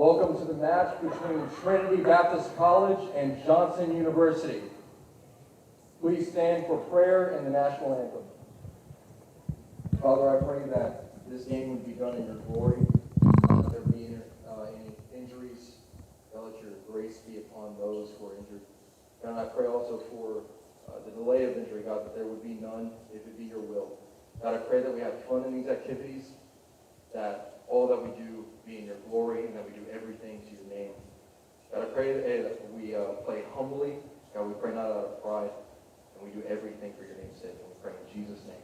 Welcome to the match between Trinity Baptist College and Johnson University. Please stand for prayer and the national anthem. Father, I pray that this game would be done in your glory, not that there be any injuries. God, let your grace be upon those who are injured. God, I pray also for the delay of injury, God, that there would be none, if it be your will. God, I pray that we have fun in these activities, that all that we do be in your glory, and that we do everything to your name. God, I pray that we play humbly. God, we pray not out of pride, and we do everything for your name's sake. And we pray in Jesus' name.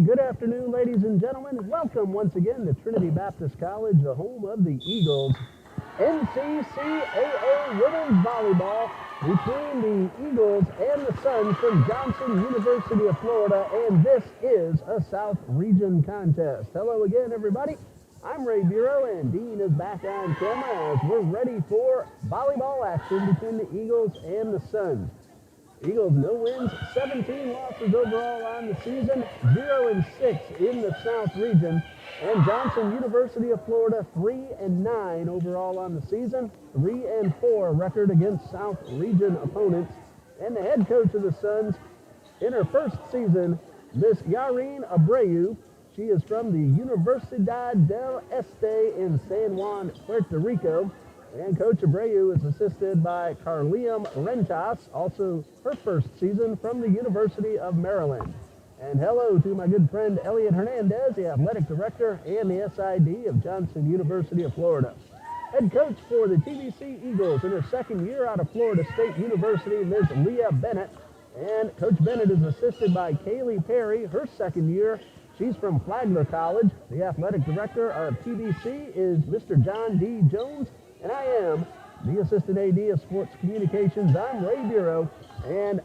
Good afternoon, ladies and gentlemen. Welcome once again to Trinity Baptist College, the home of the Eagles. NCCAA Women's Volleyball between the Eagles and the Suns from Johnson University of Florida, and this is a South Region contest. Hello again, everybody. I'm Ray Bureau, and Dean is back on camera as we're ready for volleyball action between the Eagles and the Suns. Eagles no wins, 17 losses overall on the season, 0-6 in the South region. And Johnson University of Florida, 3-9 overall on the season, 3-4 record against South region opponents. And the head coach of the Suns, in her first season, Miss Yareen Abreu. She is from the Universidad del Este in San Juan, Puerto Rico. And Coach Abreu is assisted by Carliam Rentas, also her first season from the University of Maryland. And hello to my good friend Elliot Hernandez, the athletic director and the SID of Johnson University of Florida. Head coach for the TBC Eagles in her second year out of Florida State University, Ms. Leah Bennett. And Coach Bennett is assisted by Kaylee Perry, her second year. She's from Flagler College. The athletic director of TBC is Mr. John D. Jones. And I am the Assistant AD of Sports Communications. I'm Ray Bureau, and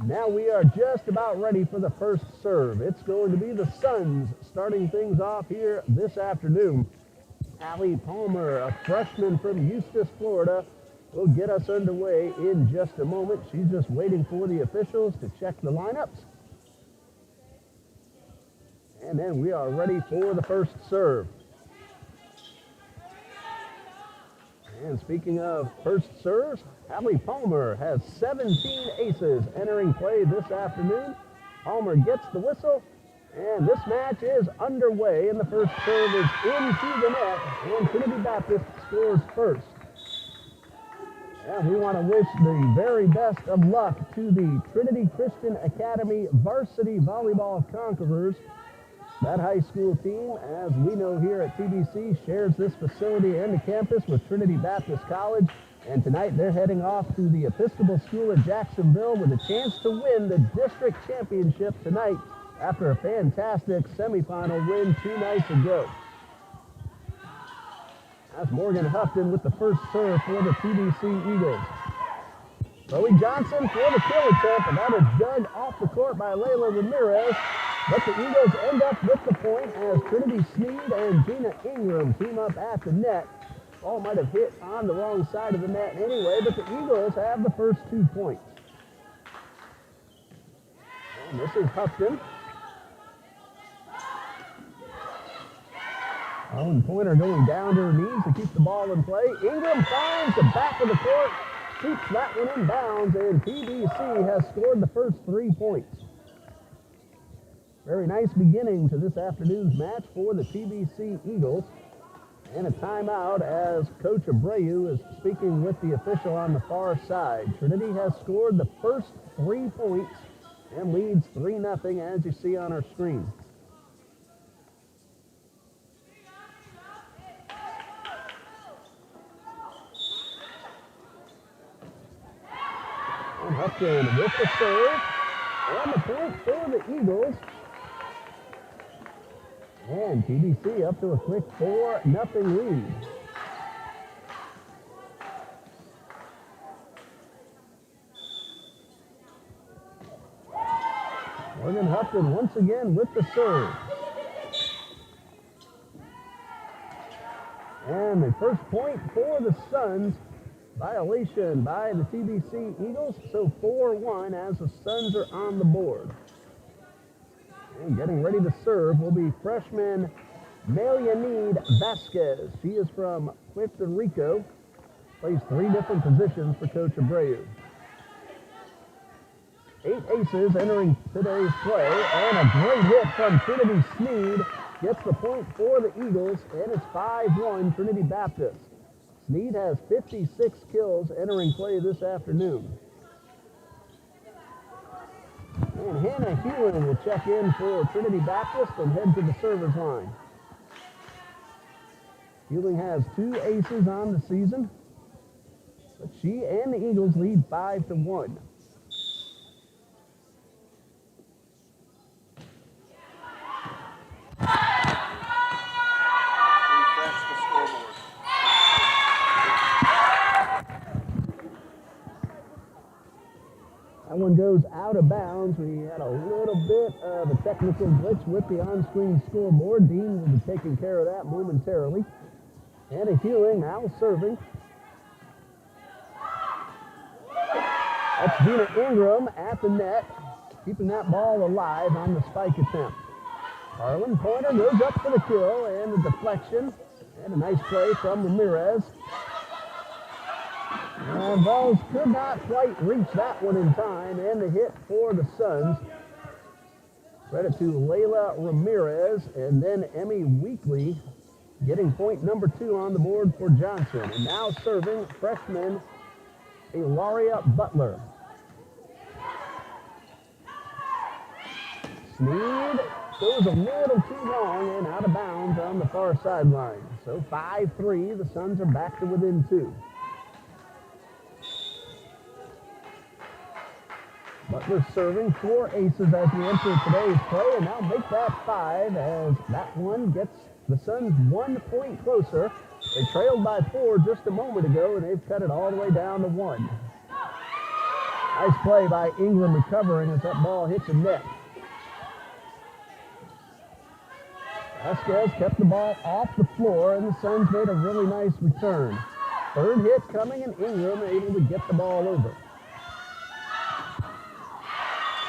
now we are just about ready for the first serve. It's going to be the Suns starting things off here this afternoon. Allie Palmer, a freshman from Eustis, Florida, will get us underway in just a moment. She's just waiting for the officials to check the lineups. And then we are ready for the first serve. And speaking of first serves, Allie Palmer has 17 aces entering play this afternoon. Palmer gets the whistle, and this match is underway, and the first serve is into the net, and Trinity Baptist scores first. And we want to wish the very best of luck to the Trinity Christian Academy Varsity Volleyball Conquerors. That high school team, as we know here at TBC, shares this facility and the campus with Trinity Baptist College. And tonight they're heading off to the Episcopal School of Jacksonville with a chance to win the district championship tonight after a fantastic semifinal win 2 nights ago. That's Morgan Houghton with the first serve for the TBC Eagles. Chloe Johnson for the kill attempt, and that is dug off the court by Layla Ramirez. But the Eagles end up with the point as Trinity Sneed and Gina Ingram team up at the net. Ball might have hit on the wrong side of the net anyway, but the Eagles have the first 2 points. And this is Hupton. Owen Pointer going down to her knees to keep the ball in play. Ingram finds the back of the court, shoots that one in bounds, and TBC has scored the first 3 points. Very nice beginning to this afternoon's match for the TBC Eagles. And a timeout as Coach Abreu is speaking with the official on the far side. Trinity has scored the first 3 points and leads 3-0 as you see on our screen. And Hupton with the serve. And the point for the Eagles. And TBC up to a quick 4-0 lead. Morgan Hupton once again with the serve. And the first point for the Suns. Violation by the TBC Eagles, so 4-1 as the Suns are on the board. And getting ready to serve will be freshman Melianid Vasquez. She is from Puerto Rico, plays 3 different positions for Coach Abreu. 8 aces entering today's play, and a great hit from Trinity Sneed gets the point for the Eagles, and it's 5-1 Trinity Baptist. Sneed has 56 kills entering play this afternoon. And Hannah Hewin will check in for Trinity Baptist and head to the server's line. Hewin has 2 aces on the season, but she and the Eagles lead 5-1. That one goes out of bounds. We had a little bit of a technical glitch with the on-screen scoreboard. Dean will be taking care of that momentarily. Hannah Hewing now serving. That's Gina Ingram at the net, keeping that ball alive on the spike attempt. Harlan Pointer goes up for the kill and the deflection. And a nice play from Ramirez. And Vols could not quite reach that one in time, and the hit for the Suns. Credit to Layla Ramirez, and then Emmy Weekly getting point number 2 on the board for Johnson. And now serving freshman Ilaria Butler. Sneed goes a little too long and out of bounds on the far sideline. So 5-3, the Suns are back to within 2. Butler serving 4 aces as we enter today's play, and now make that 5 as that one gets the Suns 1 point closer. They trailed by 4 just a moment ago, and they've cut it all the way down to 1. Nice play by Ingram recovering as that ball hits the net. Vasquez kept the ball off the floor, and the Suns made a really nice return. Third hit coming, and Ingram able to get the ball over.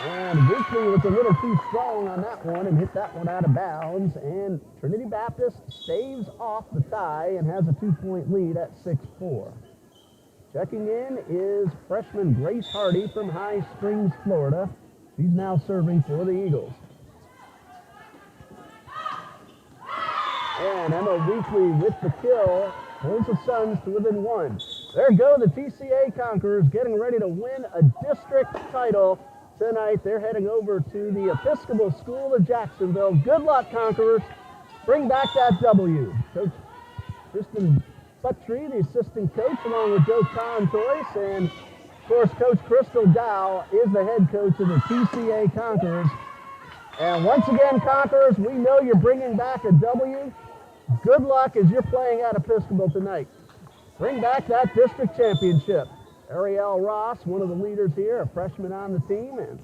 And Weekly was a little too strong on that one and hit that one out of bounds. And Trinity Baptist staves off the tie and has a 2-point lead at 6-4. Checking in is freshman Grace Hardy from High Springs, Florida. She's now serving for the Eagles. And Emma Weekly with the kill pulls the Suns to within 1. There go the TCA Conquerors getting ready to win a district title tonight. They're heading over to the Episcopal School of Jacksonville. Good luck, Conquerors. Bring back that W. Coach Kristen Buttry, the assistant coach, along with Joe Contois, and of course, Coach Crystal Dow is the head coach of the TCA Conquerors. And once again, Conquerors, we know you're bringing back a W. Good luck as you're playing at Episcopal tonight. Bring back that district championship. Ariel Ross, one of the leaders here, a freshman on the team, and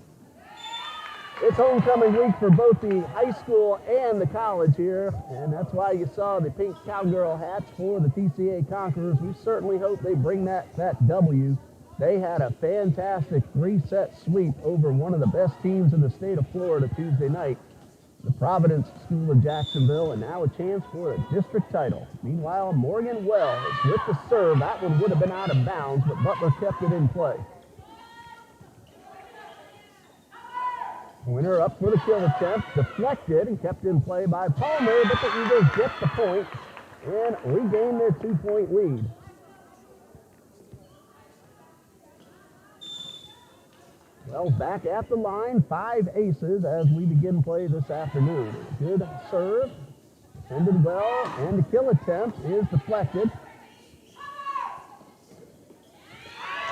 it's homecoming week for both the high school and the college here, and that's why you saw the pink cowgirl hats for the TCA Conquerors. We certainly hope they bring that W They had a fantastic 3-set sweep over one of the best teams in the state of Florida Tuesday night, the Providence School of Jacksonville, and now a chance for a district title. Meanwhile, Morgan Wells with the serve. That one would have been out of bounds, but Butler kept it in play. Winner up for the kill attempt, deflected and kept in play by Palmer, but the Eagles get the point and regain their 2-point lead. Wells back at the line, 5 aces as we begin play this afternoon. Good serve, defended well, and the kill attempt is deflected.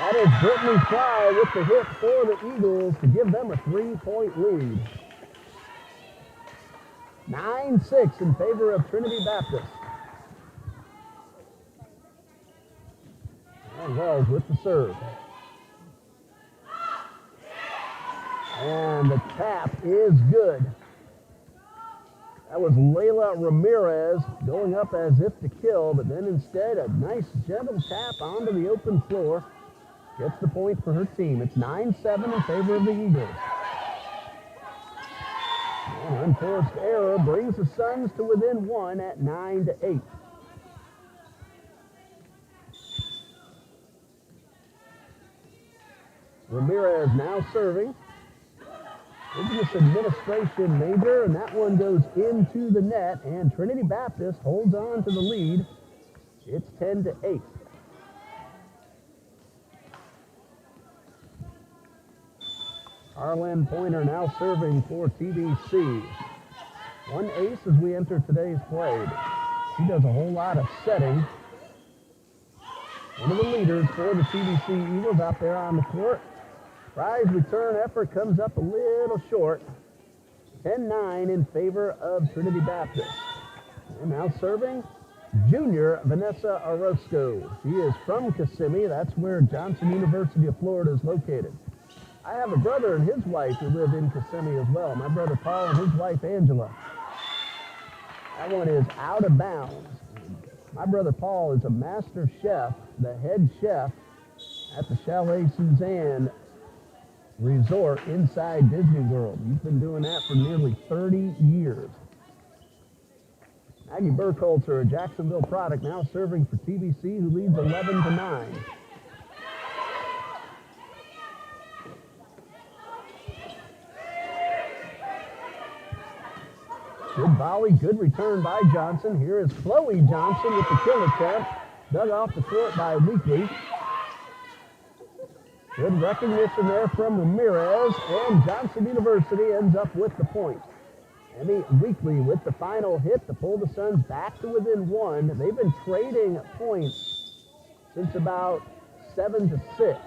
That is Brittany Fry with the hit for the Eagles to give them a 3-point lead. 9-6 in favor of Trinity Baptist. And Wells with the serve. And the tap is good. That was Layla Ramirez going up as if to kill, but then instead a nice gentle tap onto the open floor. Gets the point for her team. It's 9-7 in favor of the Eagles. An unforced error brings the Suns to within 1 at 9-8. Ramirez now serving. Business administration major, and that one goes into the net, and Trinity Baptist holds on to the lead. It's 10-8. Arlen Pointer now serving for TBC. 1 ace as we enter today's play. She does a whole lot of setting. One of the leaders for the TBC Eagles out there on the court. Fry's return effort comes up a little short. 10-9 in favor of Trinity Baptist. And now serving, junior Vanessa Orozco. She is from Kissimmee. That's where Johnson University of Florida is located. I have a brother and his wife who live in Kissimmee as well. My brother Paul and his wife Angela. That one is out of bounds. My brother Paul is a master chef, the head chef at the Chalet Suzanne Resort inside Disney World. He's been doing that for nearly 30 years. Maggie Burkholzer, a Jacksonville product, now serving for TBC, who leads 11-9. Good volley, good return by Johnson. Here is Chloe Johnson with the kill attempt. Dug off the court by Weekly. Good recognition there from Ramirez, and Johnson University ends up with the point. Emmy Weekly with the final hit to pull the Suns back to within 1. They've been trading points since about 7-6.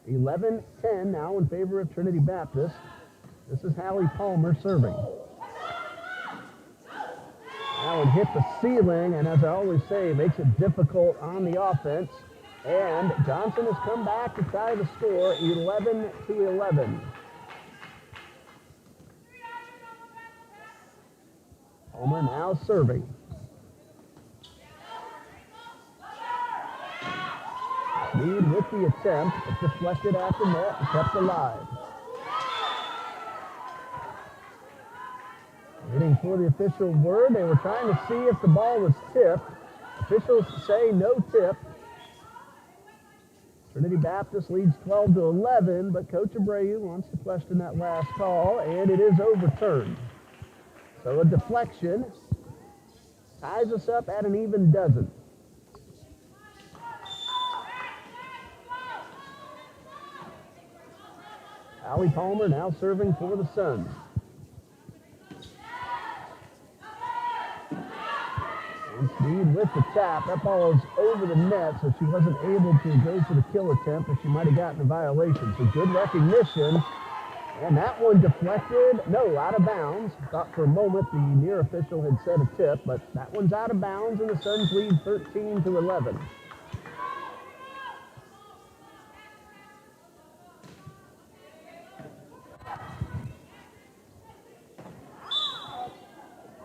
11-10 now in favor of Trinity Baptist. This is Hallie Palmer serving. That one hit the ceiling, and as I always say, makes it difficult on the offense. And Johnson has come back to tie the score, 11-11. Palmer now serving. Lead with the attempt, but deflected at the net and kept alive. Waiting for the official word. They were trying to see if the ball was tipped. Officials say no tip. Trinity Baptist leads 12-11, but Coach Abreu wants to question that last call, and it is overturned. So a deflection ties us up at an even dozen. Hallie Palmer now serving for the Suns. Speed with the tap. That ball is over the net, so she wasn't able to go for the kill attempt, but she might have gotten a violation. So good recognition. And that one deflected. No, out of bounds. Thought for a moment the near official had said a tip, but that one's out of bounds, and the Suns lead 13-11.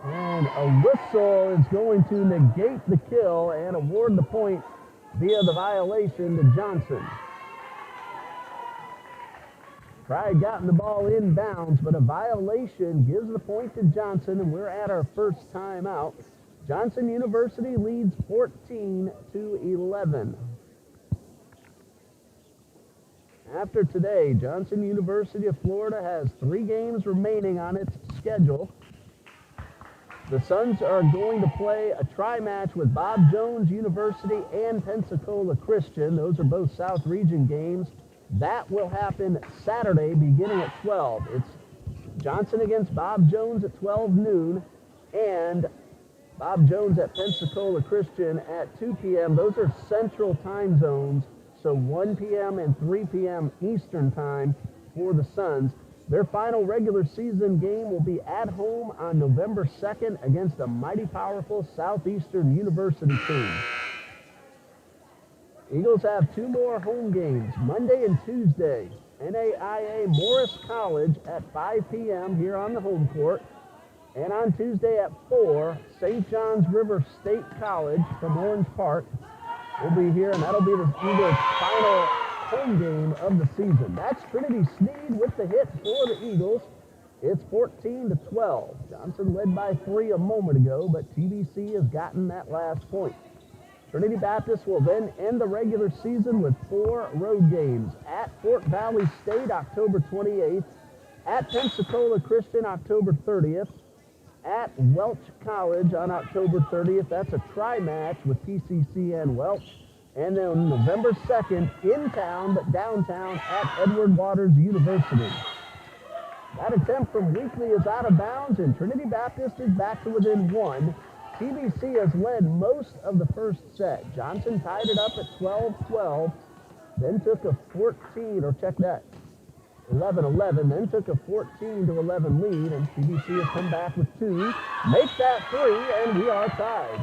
And a whistle is going to negate the kill and award the point via the violation to Johnson. Pride gotten the ball inbounds, but a violation gives the point to Johnson, and we're at our first timeout. Johnson University leads 14-11. After today, Johnson University of Florida has 3 games remaining on its schedule. The Suns are going to play a tri-match with Bob Jones University and Pensacola Christian. Those are both South Region games. That will happen Saturday beginning at 12. It's Johnson against Bob Jones at 12 noon and Bob Jones at Pensacola Christian at 2 p.m. Those are central time zones, so 1 p.m. and 3 p.m. Eastern time for the Suns. Their final regular season game will be at home on November 2nd against a mighty powerful Southeastern University team. Eagles have 2 more home games, Monday and Tuesday. NAIA Morris College at 5 p.m. here on the home court. And on Tuesday at 4, St. John's River State College from Orange Park will be here, and that'll be the Eagles' final home game of the season. That's Trinity Sneed with the hit for the Eagles. It's 14-12. Johnson led by 3 a moment ago, but TBC has gotten that last point. Trinity Baptist will then end the regular season with 4 road games. At Fort Valley State, October 28th. At Pensacola Christian, October 30th. At Welch College on October 30th. That's a tri-match with PCC and Welch. And then November 2nd, in town, but downtown at Edward Waters University. That attempt from Weekly is out of bounds, and Trinity Baptist is back to within 1. TBC has led most of the first set. Johnson tied it up at 12-12, then took a 11-11, then took a 14-11 lead, and TBC has come back with 2. Make that 3, and we are tied.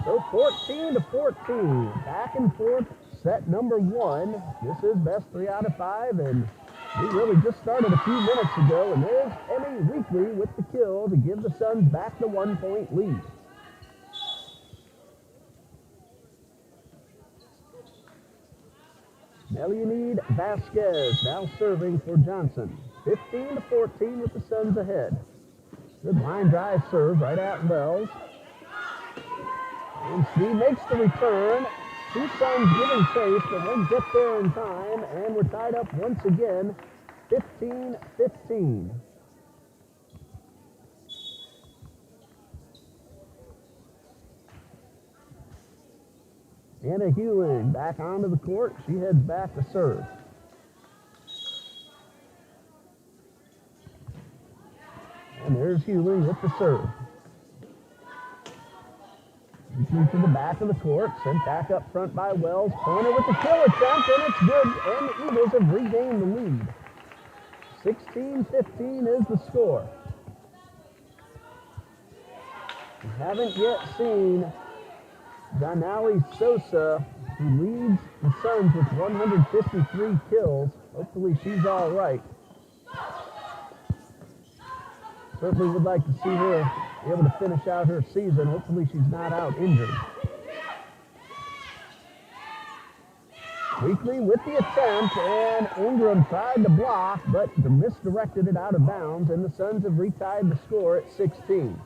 So 14-14, back and forth, set number 1. This is best 3 out of 5, and we really just started a few minutes ago, and there's Emmy Weekly with the kill to give the Suns back the 1-point lead. Melianid Vasquez now serving for Johnson. 15-14 with the Suns ahead. Good line drive serve right at Wells. And Sneed makes the return. 2 Suns giving chase, but won't get there in time. And we're tied up once again, 15-15. Anna Hewling back onto the court. She heads back to serve. And there's Hewling with the serve. Reaching to the back of the court, sent back up front by Wells. Pointer with the kill attempt, and it's good. And the Eagles have regained the lead. 16-15 is the score. We haven't yet seen Danali Sosa, who leads the Suns with 153 kills. Hopefully she's all right. Certainly would like to see her be able to finish out her season. Hopefully she's not out injured. Weekly with the attempt, and Ingram tried to block, but misdirected it out of bounds, and the Suns have retied the score at 16.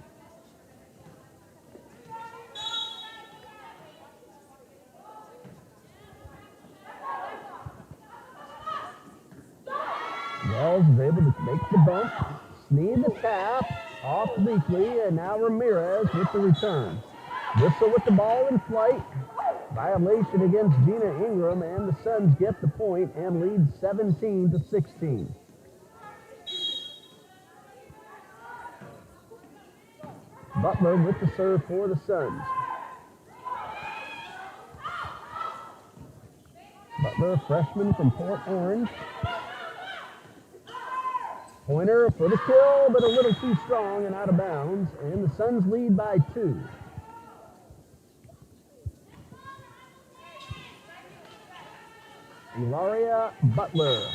Wells is able to make the bump. Sneed the tap, off Weekly, and now Ramirez with the return. Whistle with the ball in flight. Violation against Gina Ingram, and the Suns get the point and lead 17-16. Butler with the serve for the Suns. Butler, a freshman from Port Orange. Pointer for the kill, but a little too strong and out of bounds, and the Suns lead by 2. Ilaria Butler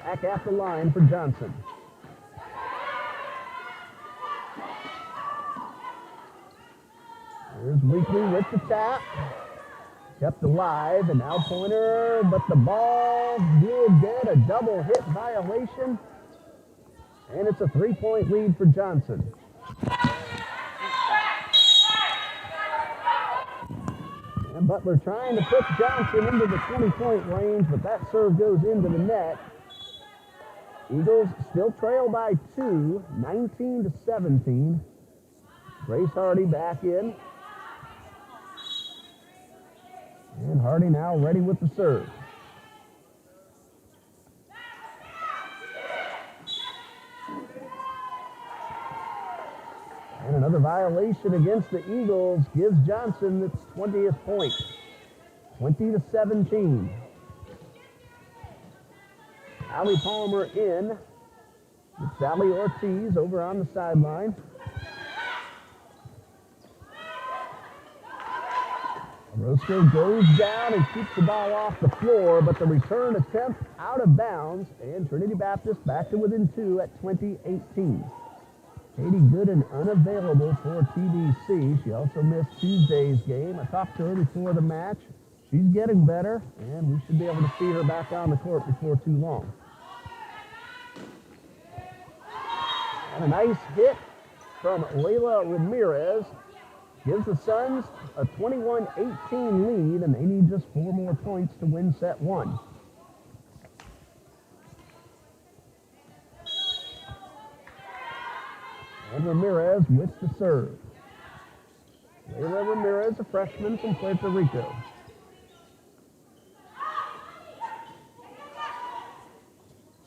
back at the line for Johnson. There's Weekly with the tap. kept alive, and now Pointer, but the ball did get a double hit violation, and it's a 3-point lead for Johnson. And Butler trying to put Johnson into the 20-point range, but that serve goes into the net. Eagles still trail by 2, 19-17. Grace Hardy back in. And Hardy now ready with the serve. And another violation against the Eagles gives Johnson its 20th point. 20-17. Allie Palmer in with Sally Ortiz over on the sideline. Roscoe goes down and keeps the ball off the floor, but the return attempt out of bounds, and Trinity Baptist back to within 2 at 20-18. Katie Gooden unavailable for TBC. She also missed Tuesday's game. I talked to her before the match. She's getting better, and we should be able to see her back on the court before too long. And a nice hit from Layla Ramirez gives the Suns a 21-18 lead, and they need just 4 more points to win set 1. And Ramirez with the serve. Layla Ramirez, a freshman from Puerto Rico.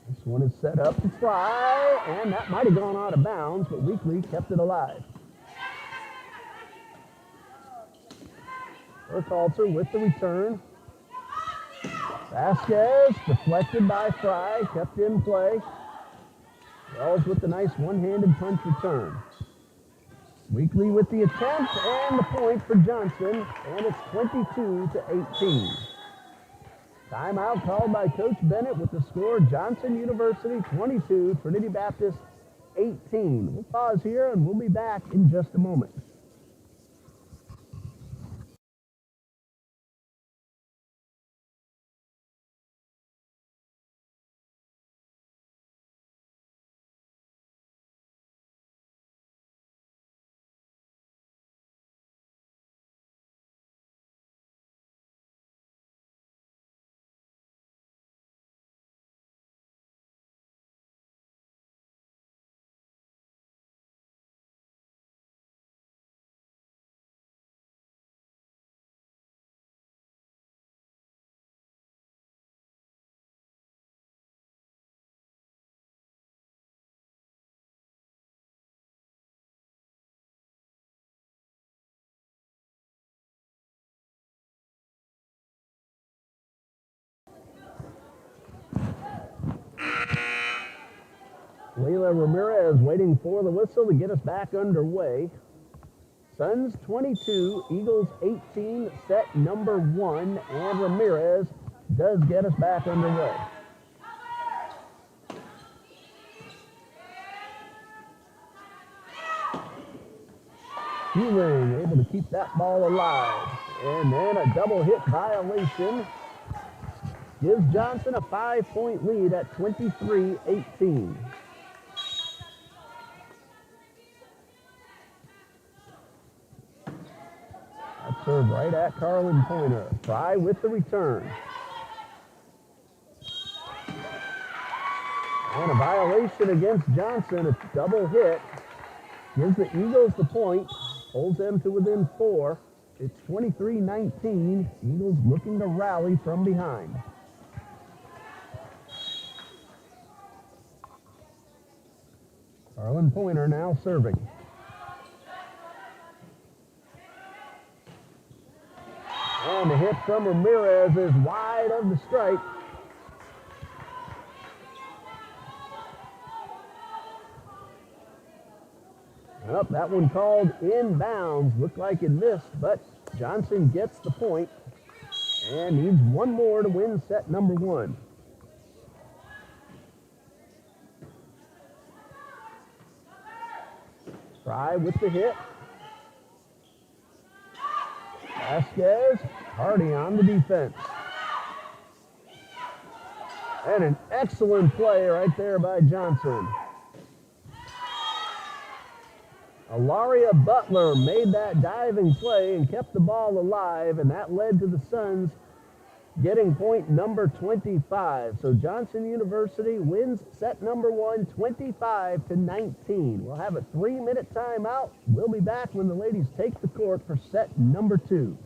This one is set up to fly, and that might have gone out of bounds, but Weekly kept it alive. Burkhalter with the return. Vasquez deflected by Fry, kept in play. Wells with the nice one-handed punch return. Weekly with the attempt and the point for Johnson, and it's 22-18. Timeout called by Coach Bennett with the score: Johnson University 22, Trinity Baptist 18. We'll pause here and we'll be back in just a moment. Layla Ramirez waiting for the whistle to get us back underway. Suns 22, Eagles 18, set number 1, and Ramirez does get us back underway. Hewing able to keep that ball alive, and then a double hit violation gives Johnson a 5-point lead at 23-18. That serve right at Carlin Pointer. Fry with the return. And a violation against Johnson, a double hit. Gives the Eagles the point, holds them to within 4. It's 23-19. Eagles looking to rally from behind. Carlin Pointer now serving. And the hit from Ramirez is wide of the strike. Well, that one called inbounds. Looked like it missed, but Johnson gets the point and needs 1 more to win set number 1. Fry with the hit. Vasquez Hardy on the defense. And an excellent play right there by Johnson. Ilaria Butler made that diving play and kept the ball alive, and that led to the Suns getting point number 25. So Johnson University wins set number 1, 25-19. We'll have a 3-minute timeout. We'll be back when the ladies take the court for set number 2.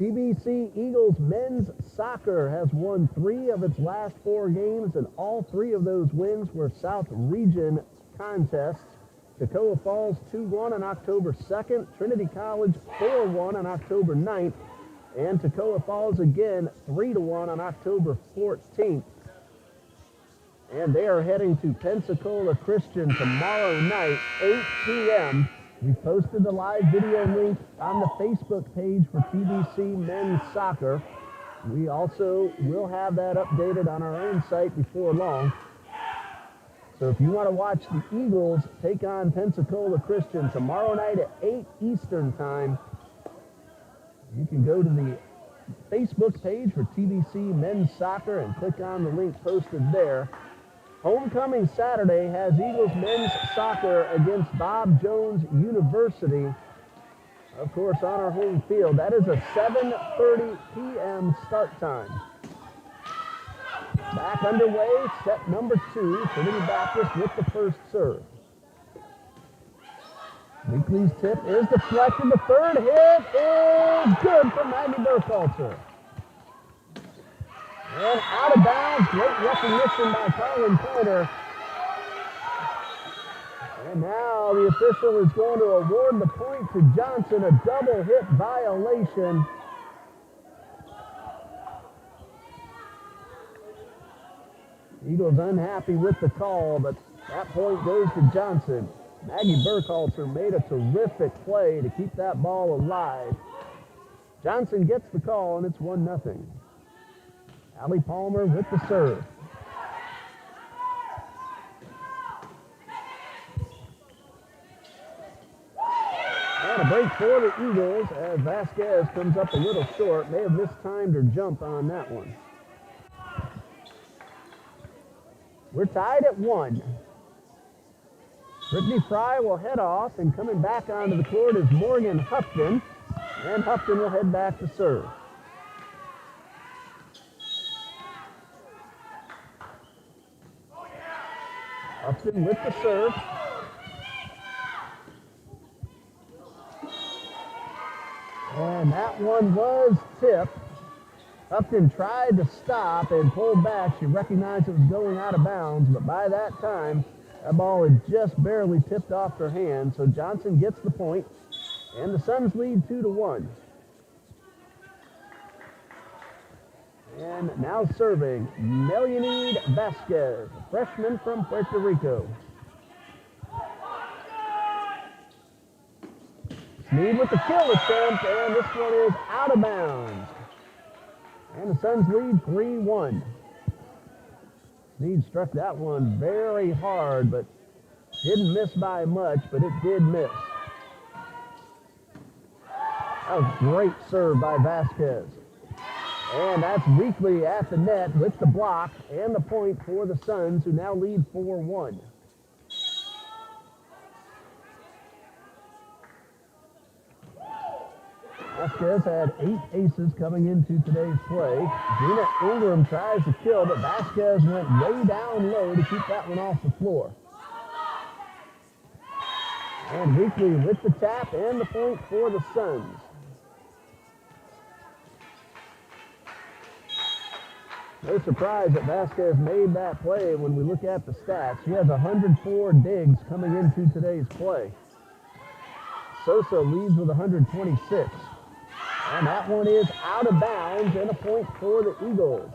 TBC Eagles men's soccer has won 3 of its last 4 games, and all 3 of those wins were South Region contests. Toccoa Falls 2-1 on October 2nd, Trinity College 4-1 on October 9th, and Toccoa Falls again 3-1 on October 14th. And they are heading to Pensacola Christian tomorrow night, 8 p.m. We posted the live video link on the Facebook page for TBC Men's Soccer. We also will have that updated on our own site before long. So if you want to watch the Eagles take on Pensacola Christian tomorrow night at 8 Eastern Time, you can go to the Facebook page for TBC Men's Soccer and click on the link posted there. Homecoming Saturday has Eagles men's soccer against Bob Jones University, of course, on our home field. That is a 7:30 p.m. start time. Back underway, set number 2, Trinity Baptist with the first serve. Weekly's tip is deflected. The third hit is good for Maggie Burkhalter. And out of bounds, great recognition by Colin Pointer. And now the official is going to award the point to Johnson, a double hit violation. Eagles unhappy with the call, but that point goes to Johnson. Maggie Burkhalter made a terrific play to keep that ball alive. Johnson gets the call, and it's 1-0. Allie Palmer with the serve. And a break for the Eagles as Vasquez comes up a little short. May have mistimed her jump on that one. We're tied at 1. Brittany Fry will head off, and coming back onto the court is Morgan Hupton, and Hupton will head back to serve. Hupton with the serve. And that one was tipped. Upton tried to stop and pulled back. She recognized it was going out of bounds, but by that time, that ball had just barely tipped off her hand. So Johnson gets the point, and the Suns lead 2-1. And now serving, Melianid Vasquez, a freshman from Puerto Rico. Sneed with the kill attempt, and this one is out of bounds. And the Suns lead 3-1. Sneed struck that one very hard, but didn't miss by much, but it did miss. That was a great serve by Vasquez. And that's Weekly at the net with the block and the point for the Suns, who now lead 4-1. Vasquez had 8 aces coming into today's play. Gina Ingram tries to kill, but Vasquez went way down low to keep that one off the floor. And Weekly with the tap and the point for the Suns. No surprise that Vasquez made that play when we look at the stats. She has 104 digs coming into today's play. Sosa leads with 126. And that one is out of bounds and a point for the Eagles.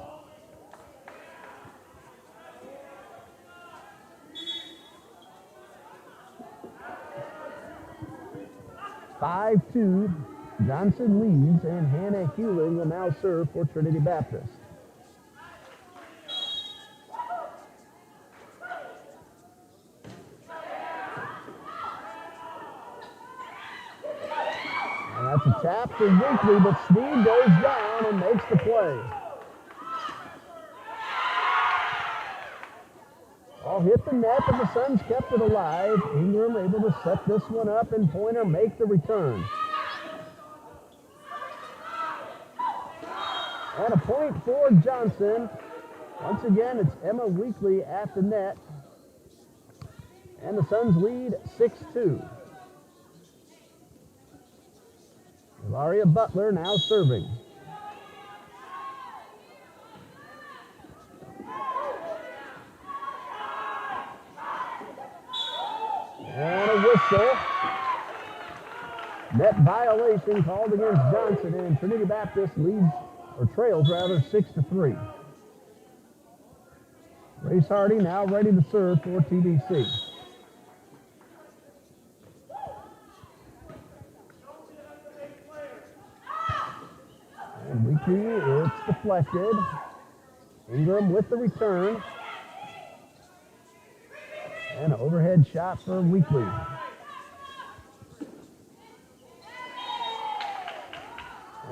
(5-2). Johnson leads, and Hannah Hewling will now serve for Trinity Baptist. And that's a tap for Weekly, but Sneed goes down and makes the play. Ball hit the net, but the Suns kept it alive. Ingram able to set this one up, and Pointer make the return. And a point for Johnson. Once again, it's Emma Weekly at the net. And the Suns lead 6-2. Ilaria Butler now serving. And a whistle. Net violation called against Johnson, and Trinity Baptist leads, or trails rather, 6-3. Grace Hardy now ready to serve for TBC. And Weekly, it's deflected. Ingram with the return. And an overhead shot for Weekly.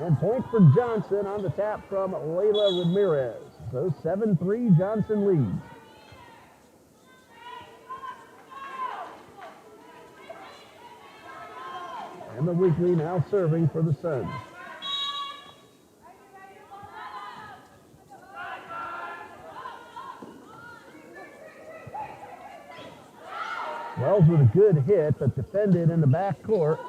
And point for Johnson on the tap from Layla Ramirez. So 7-3, Johnson leads. Emma Weekly now serving for the Suns. Wells with a good hit, but defended in the back court.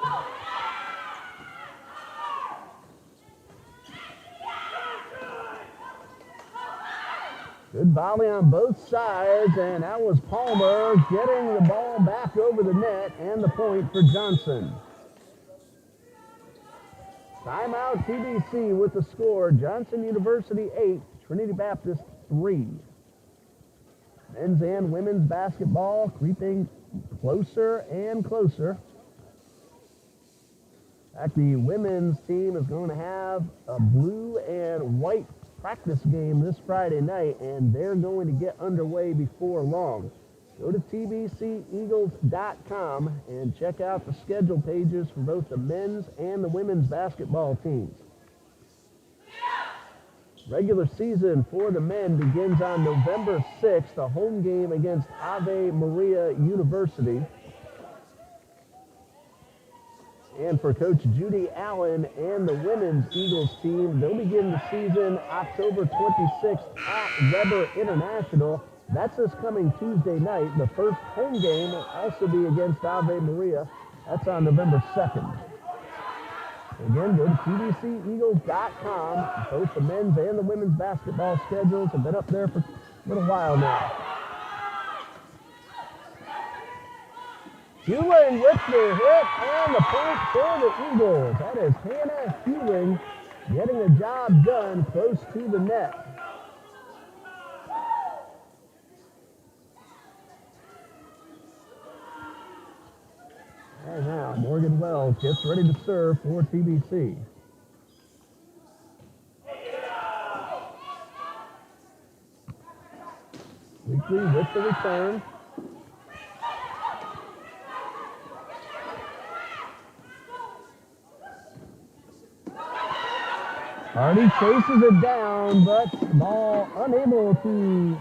Good volley on both sides, and that was Palmer getting the ball back over the net, and the point for Johnson. Timeout TBC with the score, Johnson University 8, Trinity Baptist 3. Men's and women's basketball creeping closer and closer. In fact, the women's team is going to have a blue and white practice game this Friday night, and they're going to get underway before long. Go to TBCEagles.com and check out the schedule pages for both the men's and the women's basketball teams. Regular season for the men begins on November 6th, a home game against Ave Maria University. And for Coach Judy Allen and the women's Eagles team, they'll begin the season October 26th at Weber International. That's this coming Tuesday night. The first home game will also be against Ave Maria. That's on November 2nd. Again, go to TBCEagles.com. Both the men's and the women's basketball schedules have been up there for a little while now. Hewling with the hit and the point for the Eagles. That is Hannah Hewling getting the job done close to the net. And now Morgan Wells gets ready to serve for TBC. Weekly with the return. Hardy chases it down, but the ball unable to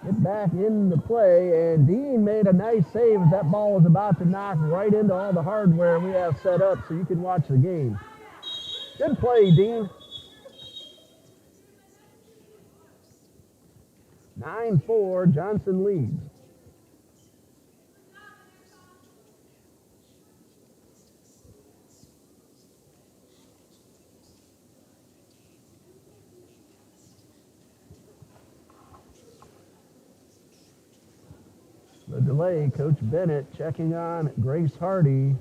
get back into play, and Dean made a nice save as that ball was about to knock right into all the hardware we have set up so you can watch the game. Good play, Dean. 9-4, Johnson leads. The delay, Coach Bennett checking on Grace Hardy.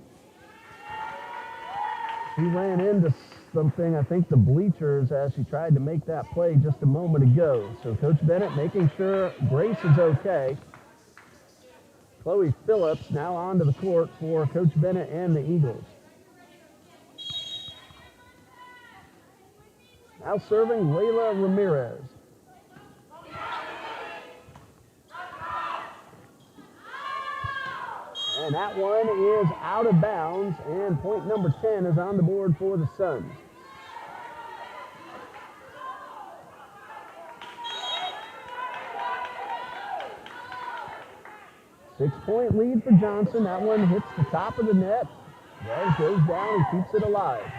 She ran into something, I think the bleachers, as she tried to make that play just a moment ago. So Coach Bennett making sure Grace is okay. Chloe Phillips now onto the court for Coach Bennett and the Eagles. Now serving Layla Ramirez. And that one is out of bounds, and point number 10 is on the board for the Suns. Six-point lead for Johnson. That one hits the top of the net. Wells goes down and keeps it alive.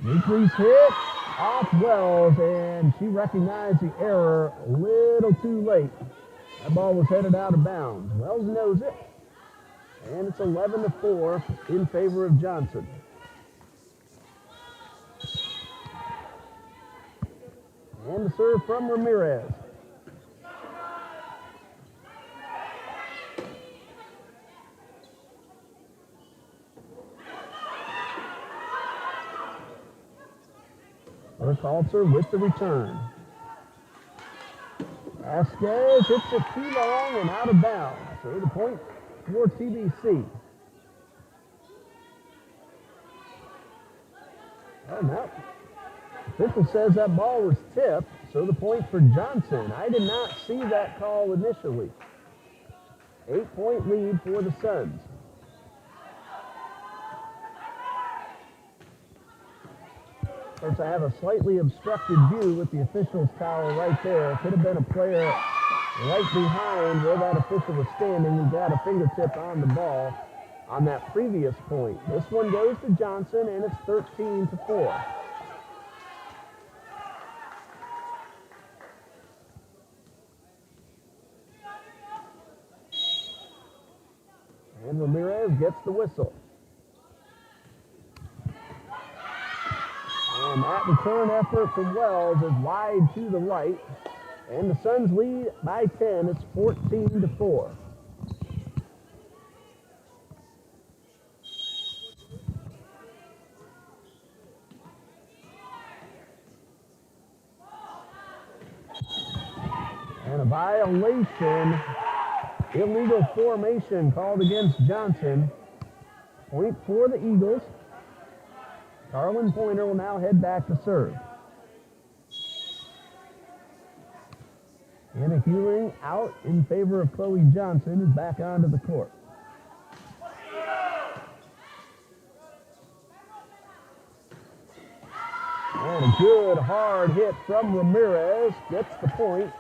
Weekly's hit off Wells, and she recognized the error a little too late. That ball was headed out of bounds. Wells knows it. And it's 11-4 in favor of Johnson. And the serve from Ramirez. Burkhalter with the return. Vasquez hits it too long and out of bounds. So the point for TBC. Oh, no. Official says that ball was tipped, so the point for Johnson. I did not see that call initially. 8-point lead for the Suns. Of course, I have a slightly obstructed view with the official's tower right there. Could have been a player right behind where that official was standing who got a fingertip on the ball on that previous point. This one goes to Johnson, and it's 13-4. And Ramirez gets the whistle. And that return effort from Wells is wide to the right. And the Suns lead by 10. It's 14-4. And a violation. Illegal formation called against Johnson. Point for the Eagles. Carlin Pointer will now head back to serve. Anna Hewling out in favor of Chloe Johnson, who's back onto the court. And a good hard hit from Ramirez gets the point,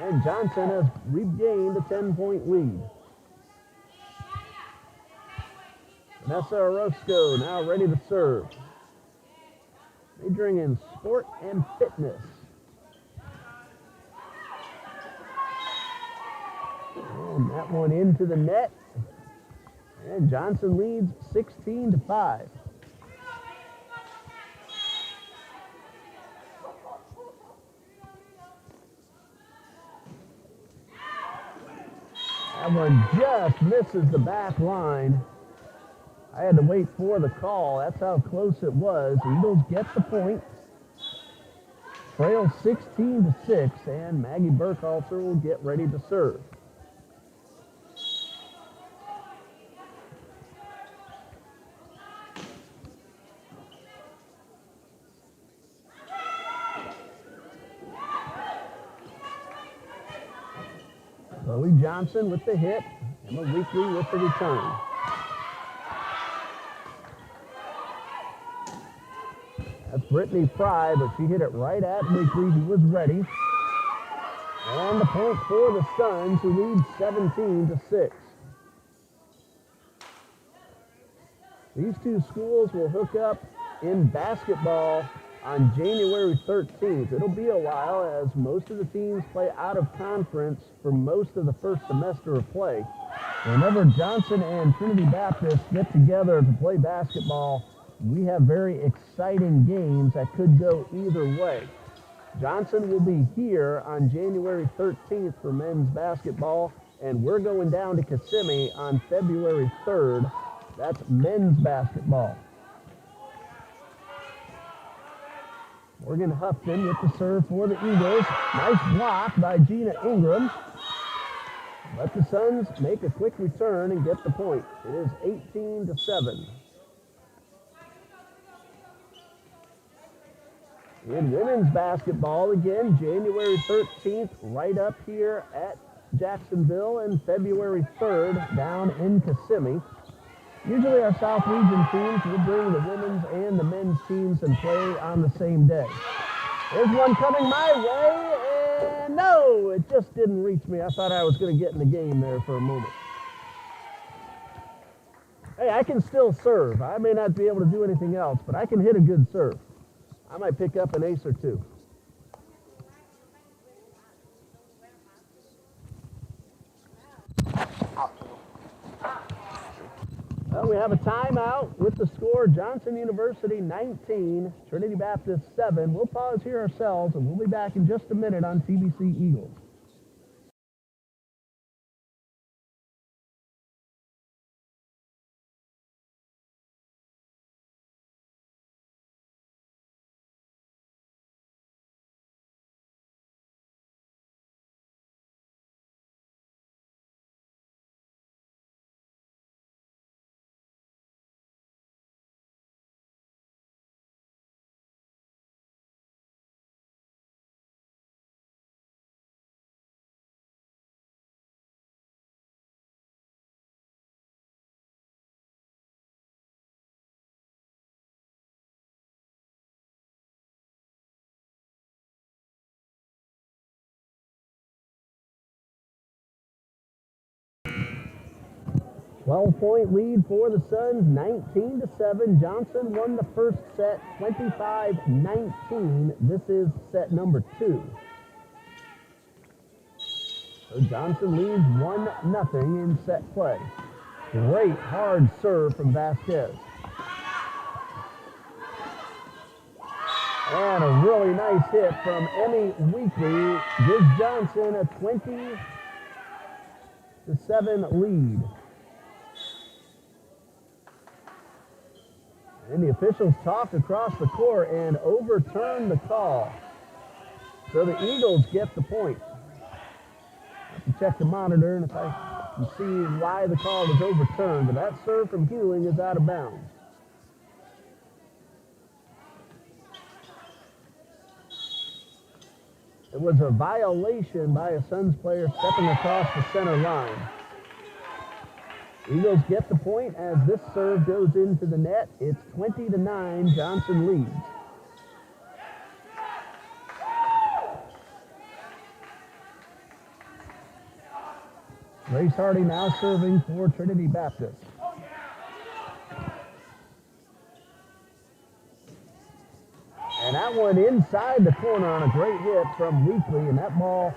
and Johnson has regained a 10-point lead. Vanessa Orozco now ready to serve. Majoring in sport and fitness. And that one into the net. And Johnson leads 16-5. That one just misses the back line. I had to wait for the call. That's how close it was. Eagles get the point. Trail 16-6, and Maggie Burkhalter will get ready to serve. Chloe Johnson with the hit, Emma Weekly with the return. That's Brittany Fry, but she hit it right at Weekly, who was ready. And the point for the Suns, who lead 17-6. These two schools will hook up in basketball on January 13th. It'll be a while as most of the teams play out of conference for most of the first semester of play. Whenever Johnson and Trinity Baptist get together to play basketball, we have very exciting games that could go either way. Johnson will be here on January 13th for men's basketball, and we're going down to Kissimmee on February 3rd. That's men's basketball. Morgan Huffman with the serve for the Eagles. Nice block by Gina Ingram. Let the Suns make a quick return and get the point. It is 18-7. In women's basketball, again, January 13th, right up here at Jacksonville, and February 3rd down in Kissimmee. Usually our South Region teams will bring the women's and the men's teams and play on the same day. There's one coming my way, and no, it just didn't reach me. I thought I was going to get in the game there for a moment. Hey, I can still serve. I may not be able to do anything else, but I can hit a good serve. I might pick up an ace or two. Well, we have a timeout with the score, Johnson University 19, Trinity Baptist 7. We'll pause here ourselves, and we'll be back in just a minute on TBC Eagles. Point lead for the Suns, 19-7. Johnson won the first set, 25-19. This is set number 2. So Johnson leads 1-0 in set play. Great hard serve from Vasquez. And a really nice hit from Emmy Weekly gives Johnson a 20-7 lead. And the officials talk across the court and overturn the call. So the Eagles get the point. I have to check the monitor and if I can see why the call was overturned, but that serve from Hewling is out of bounds. It was a violation by a Suns player stepping across the center line. Eagles get the point as this serve goes into the net. It's 20-9. Johnson leads. Grace Hardy now serving for Trinity Baptist. And that one inside the corner on a great hit from Weekly, and that ball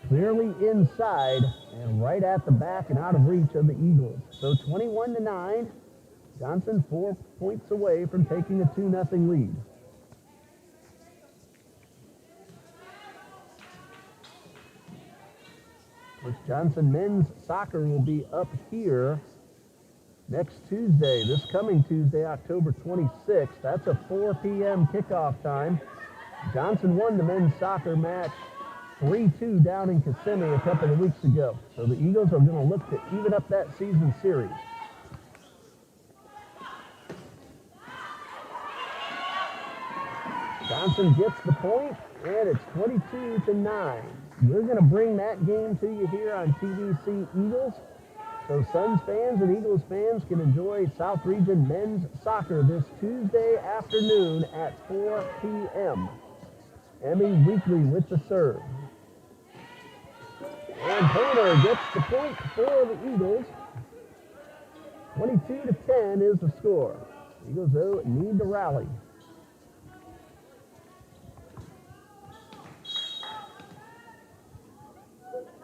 clearly inside and right at the back and out of reach of the Eagles. So 21-9, Johnson 4 points away from taking a 2-0 lead. Which Johnson men's soccer will be up here next Tuesday, this coming Tuesday, October 26th. That's a 4 p.m. kickoff time. Johnson won the men's soccer match 3-2 down in Kissimmee a couple of weeks ago. So the Eagles are going to look to even up that season series. Johnson gets the point, and it's 22-9. We're going to bring that game to you here on TBC Eagles. So Suns fans and Eagles fans can enjoy South Region men's soccer this Tuesday afternoon at 4 p.m. Emmy Weekly with the serve. And Painter gets the point for the Eagles. 22-10 is the score. Eagles, though, need to rally.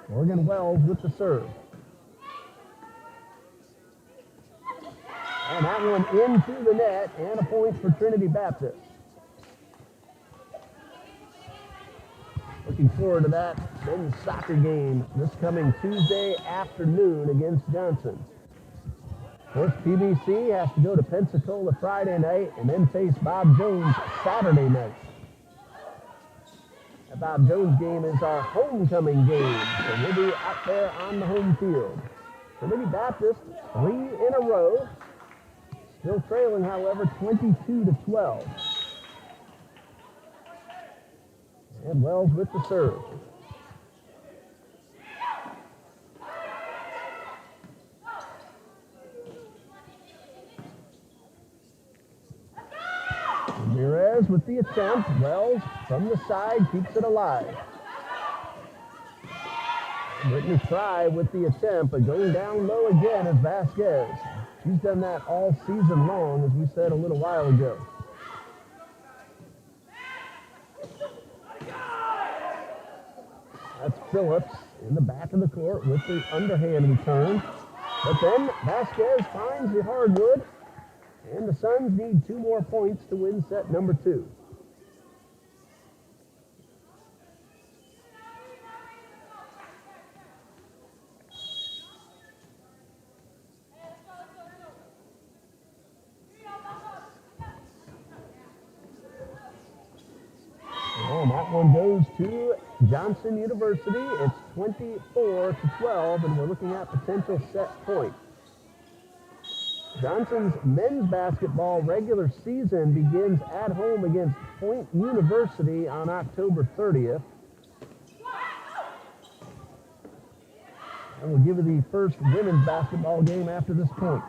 Morgan Wells with the serve. And that one into the net, and a point for Trinity Baptist. Looking forward to that men's soccer game this coming Tuesday afternoon against Johnson. Of course, TBC has to go to Pensacola Friday night and then face Bob Jones Saturday night. The Bob Jones game is our homecoming game, so we'll be out there on the home field. Trinity Baptist, 3 in a row. Still trailing, however, 22-12. And Wells with the serve. Ramirez with the attempt. Wells from the side keeps it alive. Brittany Fry with the attempt, but going down low again is Vasquez. She's done that all season long, as we said a little while ago. That's Phillips in the back of the court with the underhand return. But then Vasquez finds the hardwood, and the Suns need 2 more points to win set number 2. And that one goes to Johnson University. It's 24-12, and we're looking at potential set point. Johnson's men's basketball regular season begins at home against Point University on October 30th. And we'll give you the first women's basketball game after this point.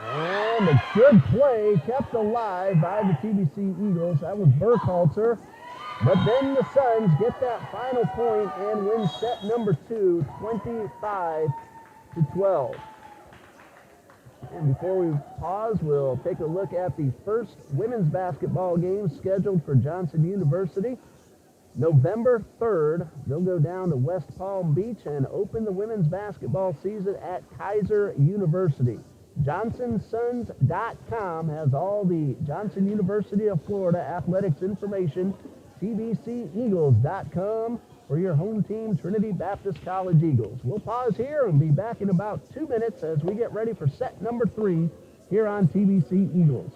And a good play kept alive by the TBC Eagles. That was Burkhalter. But then the Suns get that final point and win set number 2, 25-12. And before we pause, we'll take a look at the first women's basketball game scheduled for Johnson University. November 3rd, they'll go down to West Palm Beach and open the women's basketball season at Kaiser University. JohnsonSuns.com has all the Johnson University of Florida athletics information. TBCEagles.com for your home team, Trinity Baptist College Eagles. We'll pause here and be back in about 2 minutes as we get ready for set number 3 here on TBC Eagles.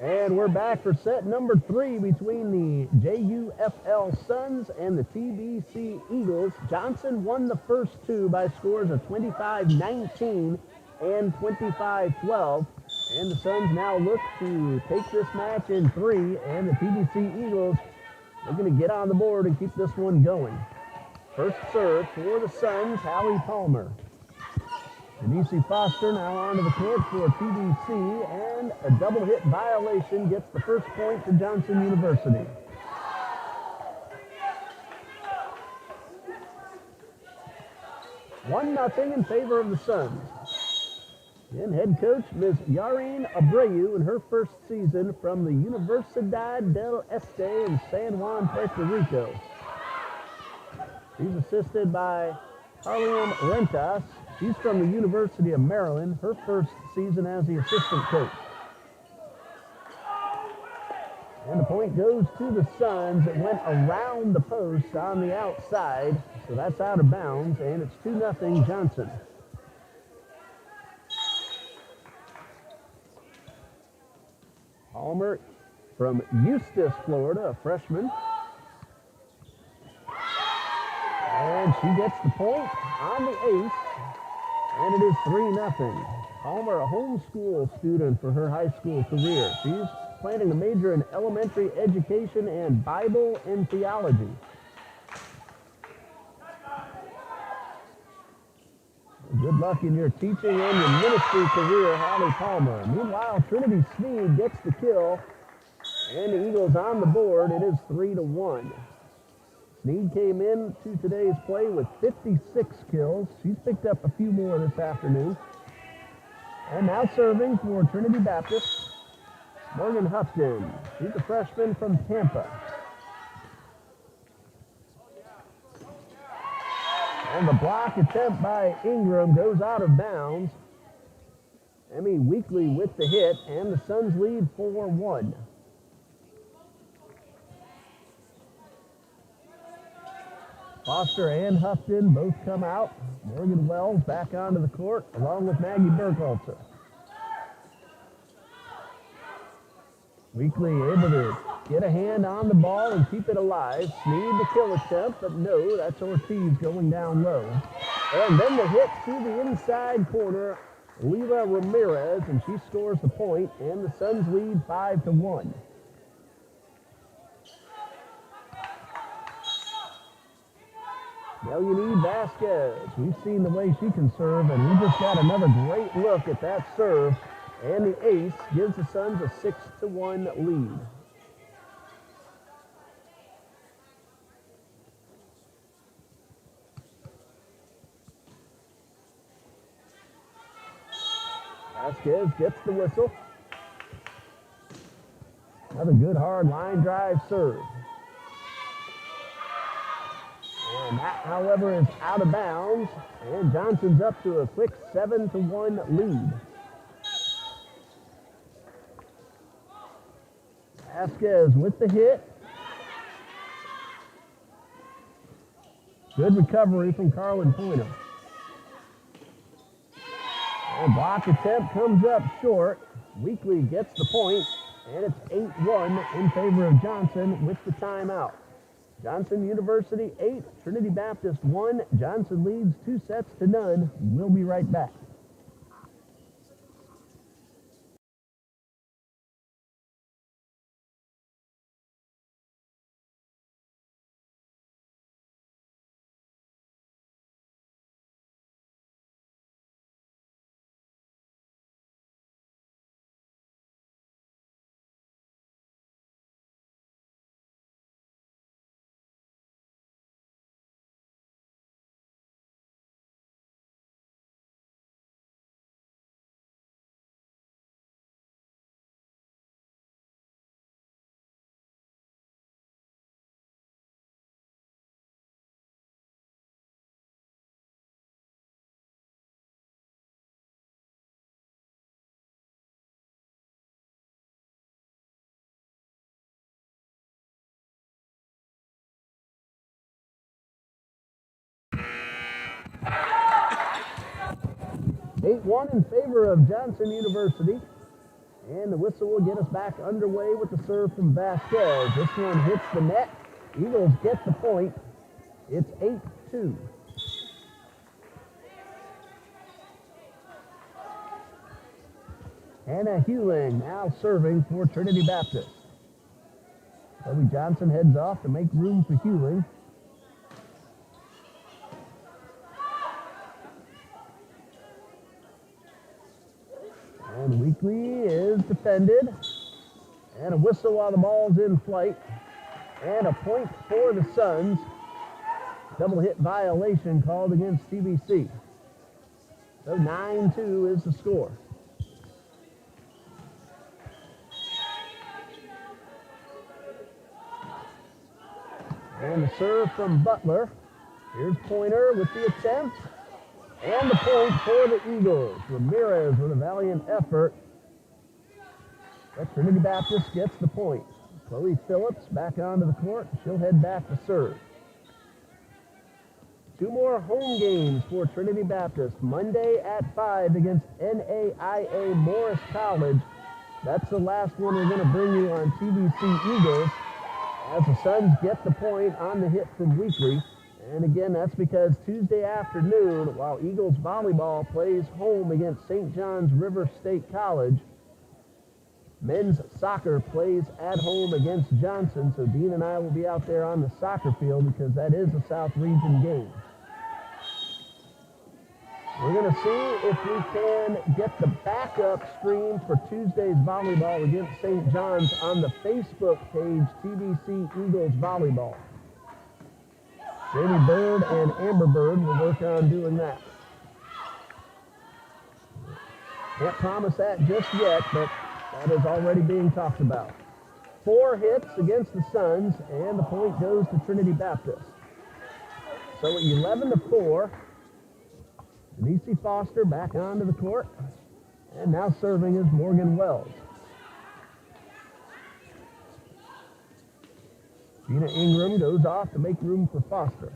And we're back for set number 3 between the JUFL Suns and the TBC Eagles. Johnson won the first two by scores of 25-19 and 25-12. And the Suns now look to take this match in 3, and the TBC Eagles are going to get on the board and keep this one going. First serve for the Suns, Hallie Palmer. Denise Foster now onto the court for TBC, and a double hit violation gets the first point to Johnson University. One nothing in favor of the Suns. And head coach Ms. Yareen Abreu in her first season from the Universidad del Este in San Juan, Puerto Rico. She's assisted by Harlem Rentas. She's from the University of Maryland, her first season as the assistant coach. And the point goes to the Suns. It went around the post on the outside, so that's out of bounds, and it's 2-0 Johnson. Palmer from Eustis, Florida, a freshman. And she gets the point on the ace, and it is 3-0. Palmer, a homeschool student for her high school career. She's planning to major in elementary education and Bible and theology. Good luck in your teaching and your ministry career, Hallie Palmer. Meanwhile, Trinity Sneed gets the kill, and the Eagles on the board. It is 3-1. Sneed came in to today's play with 56 kills. She's picked up a few more this afternoon. And now serving for Trinity Baptist, Morgan Hupton. She's a freshman from Tampa. And the block attempt by Ingram goes out of bounds. Emmy Weekly with the hit, and the Suns lead 4-1. Foster and Hupton both come out. Morgan Wells back onto the court, along with Maggie Bergholzer. Weekly able to get a hand on the ball and keep it alive. Sneed the kill attempt, but no, that's Ortiz going down low. And then the hit to the inside corner, Leila Ramirez, and she scores the point, and the Suns lead 5-1. Leonie Vasquez, we've seen the way she can serve, and we just got another great look at that serve. And the ace gives the Suns a 6-1 lead. Vasquez gets the whistle. Another good hard line drive serve. And that, however, is out of bounds. And Johnson's up to a quick 7-1 lead. Vasquez with the hit. Good recovery from Carlin Pointer. And block attempt comes up short. Weekly gets the point, and it's 8-1 in favor of Johnson with the timeout. Johnson University 8, Trinity Baptist 1. Johnson leads 2-0. We'll be right back. Eight-1 in favor of Johnson University. And the whistle will get us back underway with the serve from Vasquez. This one hits the net. Eagles get the point. It's 8-2. Hannah Hewling now serving for Trinity Baptist. Toby Johnson heads off to make room for Hewling. And Weekly is defended. And a whistle while the ball's in flight. And a point for the Suns. Double hit violation called against TBC. So 9-2 is the score. And the serve from Butler. Here's Pointer with the attempt. And the point for the Eagles. Ramirez with a valiant effort. But Trinity Baptist gets the point. Chloe Phillips back onto the court. She'll head back to serve. 2 more home games for Trinity Baptist. Monday at 5 against NAIA Morris College. That's the last one we're going to bring you on TBC Eagles, as the Suns get the point on the hit from Weekly. And again, that's because Tuesday afternoon, while Eagles volleyball plays home against St. John's River State College, men's soccer plays at home against Johnson. So Dean and I will be out there on the soccer field because that is a South Region game. We're going to see if we can get the backup stream for Tuesday's volleyball against St. John's on the Facebook page, TBC Eagles Volleyball. Jamie Bird and Amber Bird will work on doing that. Can't promise that just yet, but that is already being talked about. 4 hits against the Suns, and the point goes to Trinity Baptist. So 11-4. Denise Foster back onto the court, and now serving is Morgan Wells. Gina Ingram goes off to make room for Foster.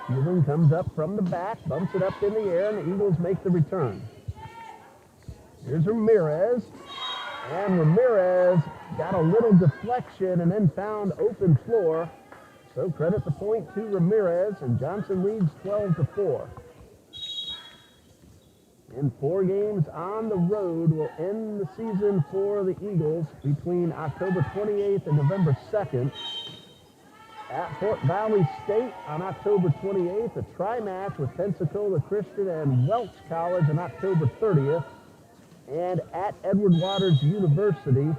Hewling comes up from the back, bumps it up in the air, and the Eagles make the return. Here's Ramirez. And Ramirez got a little deflection and then found open floor. So credit the point to Ramirez, and Johnson leads 12-4. And 4 games on the road will end the season for the Eagles between October 28th and November 2nd. At Fort Valley State on October 28th, a tri-match with Pensacola Christian and Welch College on October 30th. And at Edward Waters University,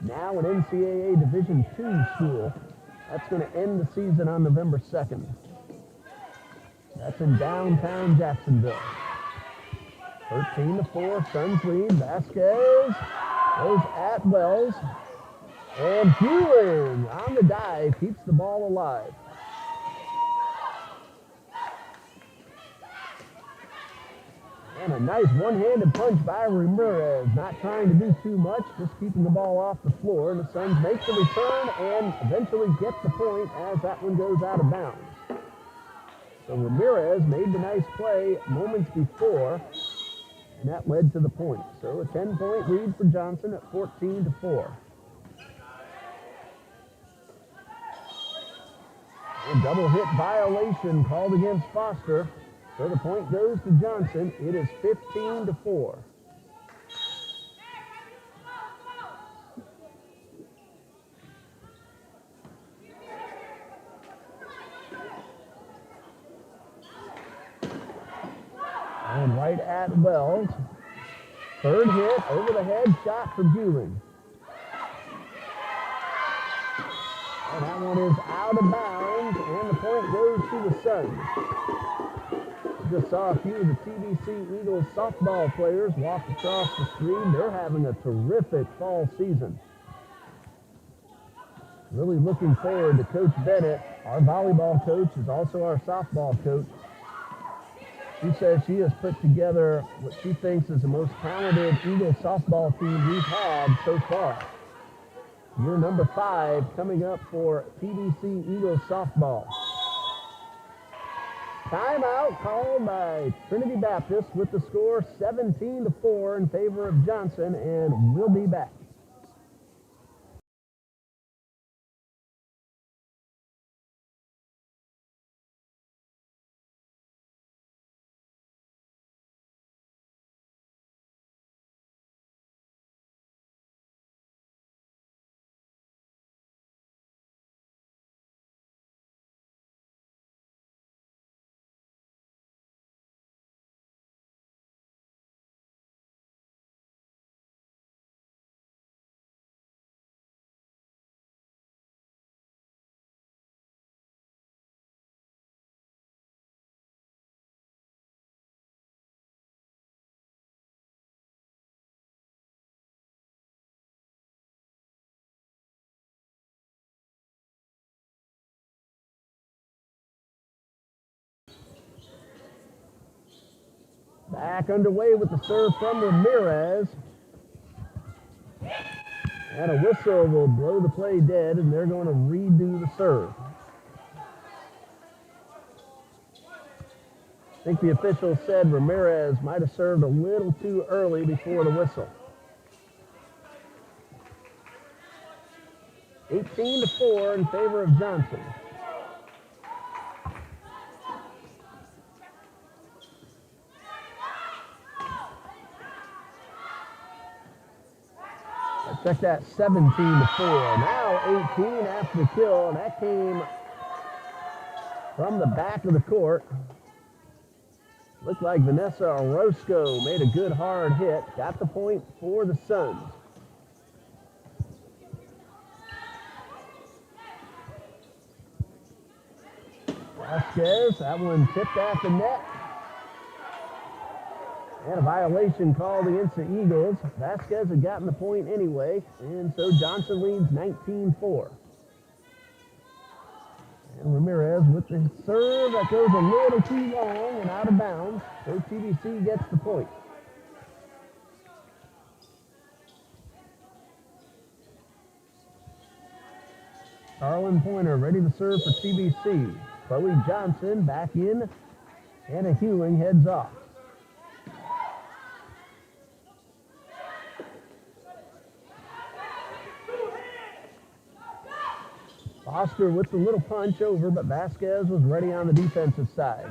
now an NCAA Division II school. That's going to end the season on November 2nd. That's in downtown Jacksonville. 13-4, Suns lead. Vasquez goes at Wells. And Hewling on the dive keeps the ball alive. And a nice one-handed punch by Ramirez. Not trying to do too much, just keeping the ball off the floor. And the Suns make the return and eventually get the point as that one goes out of bounds. So Ramirez made the nice play moments before, and that led to the point. So a 10-point lead for Johnson at 14-4. A double hit violation called against Foster. So the point goes to Johnson. It is 15-4. And right at Wells. 3rd hit, over the head shot from Hewling. And that one is out of bounds, and the point goes to the Suns. Just saw a few of the TBC Eagles softball players walk across the screen. They're having a terrific fall season. Really looking forward to Coach Bennett. Our volleyball coach is also our softball coach. She says she has put together what she thinks is the most talented Eagles softball team we've had so far. Year number 5 coming up for TBC Eagles softball. Timeout called by Trinity Baptist with the score 17-4 in favor of Johnson, and we'll be back. Back underway with the serve from Ramirez. And a whistle will blow the play dead, and they're going to redo the serve. I think the official said Ramirez might have served a little too early before the whistle. 18-4 in favor of Johnson. Check that, 17-4. Now 18 after the kill, and that came from the back of the court. Looked like Vanessa Orozco made a good hard hit. Got the point for the Suns. Vasquez, that one tipped at the net. And a violation called against the Eagles. Vasquez had gotten the point anyway, and so Johnson leads 19-4. And Ramirez with the serve that goes a little too long and out of bounds, so TBC gets the point. Carlin Pointer ready to serve for TBC. Chloe Johnson back in, Anna Hewling heads off. Foster with the little punch over, but Vasquez was ready on the defensive side.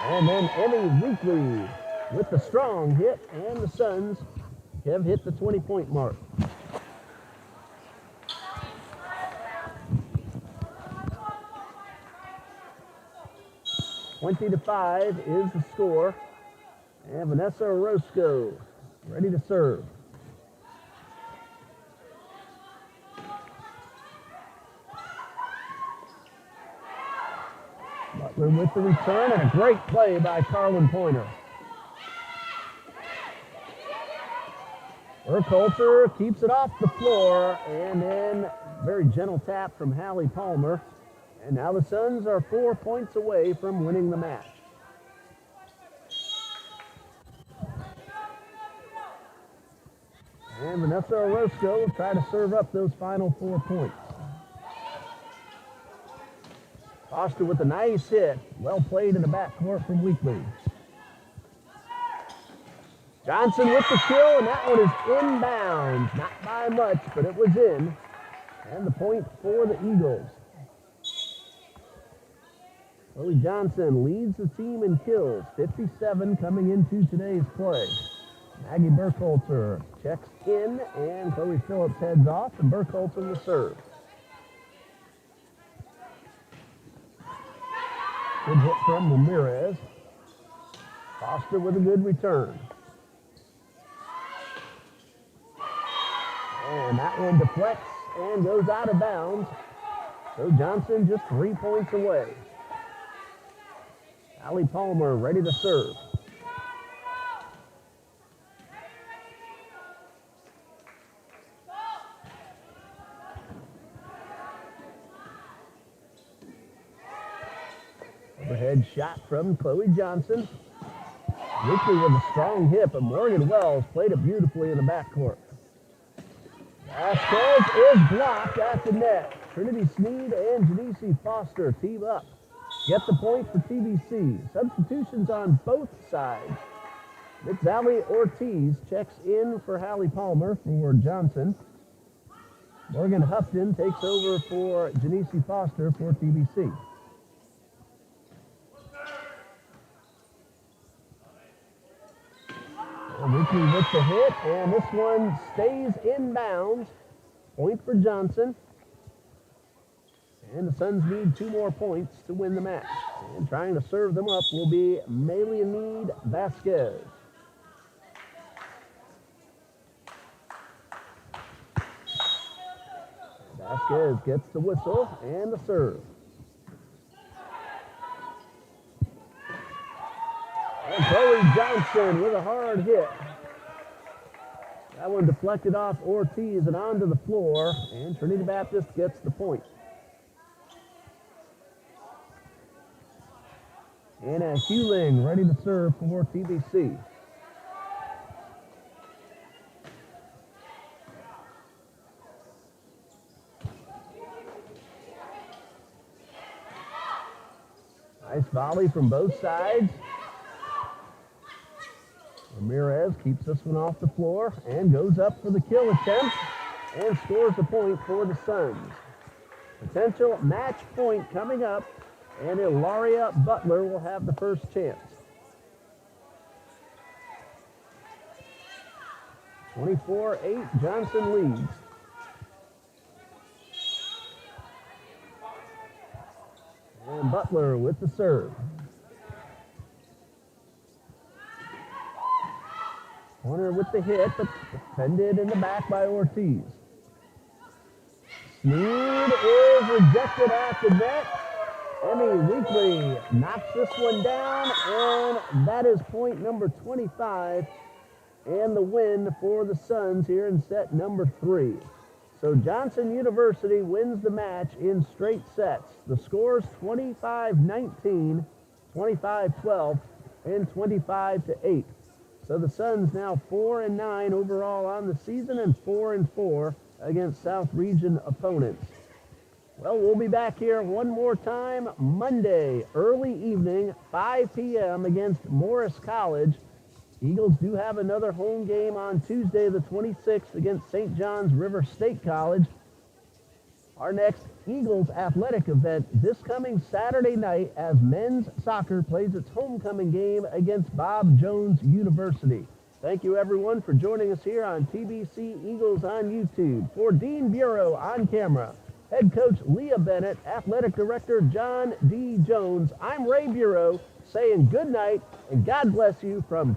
And then Emmy Weekly with the strong hit, and the Suns have hit the 20-point mark. (20-5) is the score. And Vanessa Orozco ready to serve. Butler with the return, and a great play by Carlin Pointer. Burkhalter keeps it off the floor, and then very gentle tap from Hallie Palmer. And now the Suns are 4 points away from winning the match. And Vanessa Orozco will try to serve up those final 4 points. Foster with a nice hit. Well played in the backcourt from Weekly. Johnson with the kill, and that one is inbounds. Not by much, but it was in. And the point for the Eagles. Chloe Johnson leads the team in kills. 57 coming into today's play. Maggie Burkhalter checks in, and Chloe Phillips heads off, and Burkhalter will serve. Good hit from Ramirez. Foster with a good return. And that one deflects and goes out of bounds. So Johnson just 3 points away. Hallie Palmer ready to serve. Overhead shot from Chloe Johnson. Weekly with a strong hit, but Morgan Wells played it beautifully in the backcourt. Vasquez is blocked at the net. Trinity Sneed and Janice Foster team up get the point for TBC. Substitutions on both sides. Nick Valley Ortiz checks in for Hallie Palmer for Johnson. Morgan Hupton takes over for Janice Foster for TBC. Ricky with the hit, and this one stays in bounds. Point for Johnson. And the Suns need 2 more points to win the match. And trying to serve them up will be Melianid Vasquez. Vasquez gets the whistle and the serve. And Chloe Johnson with a hard hit. That one deflected off Ortiz and onto the floor, and Trinity Baptist gets the point. Anna Hewling ready to serve for TBC. Nice volley from both sides. Ramirez keeps this one off the floor and goes up for the kill attempt and scores a point for the Suns. Potential match point coming up, and Ilaria Butler will have the first chance. 24-8, Johnson leads. And Butler with the serve. Corner with the hit, but defended in the back by Ortiz. Sneed is rejected at the net. Emmy Weekly knocks this one down, and that is point number 25 and the win for the Suns here in set number 3. So Johnson University wins the match in straight sets. The scores 25-19, 25-12, and 25-8. So the Suns now 4-9 overall on the season and 4-4 against South Region opponents. Well, we'll be back here one more time Monday, early evening, 5 p.m. against Morris College. Eagles do have another home game on Tuesday the 26th against St. John's River State College. Our next Eagles athletic event this coming Saturday night as men's soccer plays its homecoming game against Bob Jones University. Thank you, everyone, for joining us here on TBC Eagles on YouTube. For Dean Bureau on camera, head coach Leah Bennett, athletic director John D. Jones, I'm Ray Bureau saying good night and God bless you from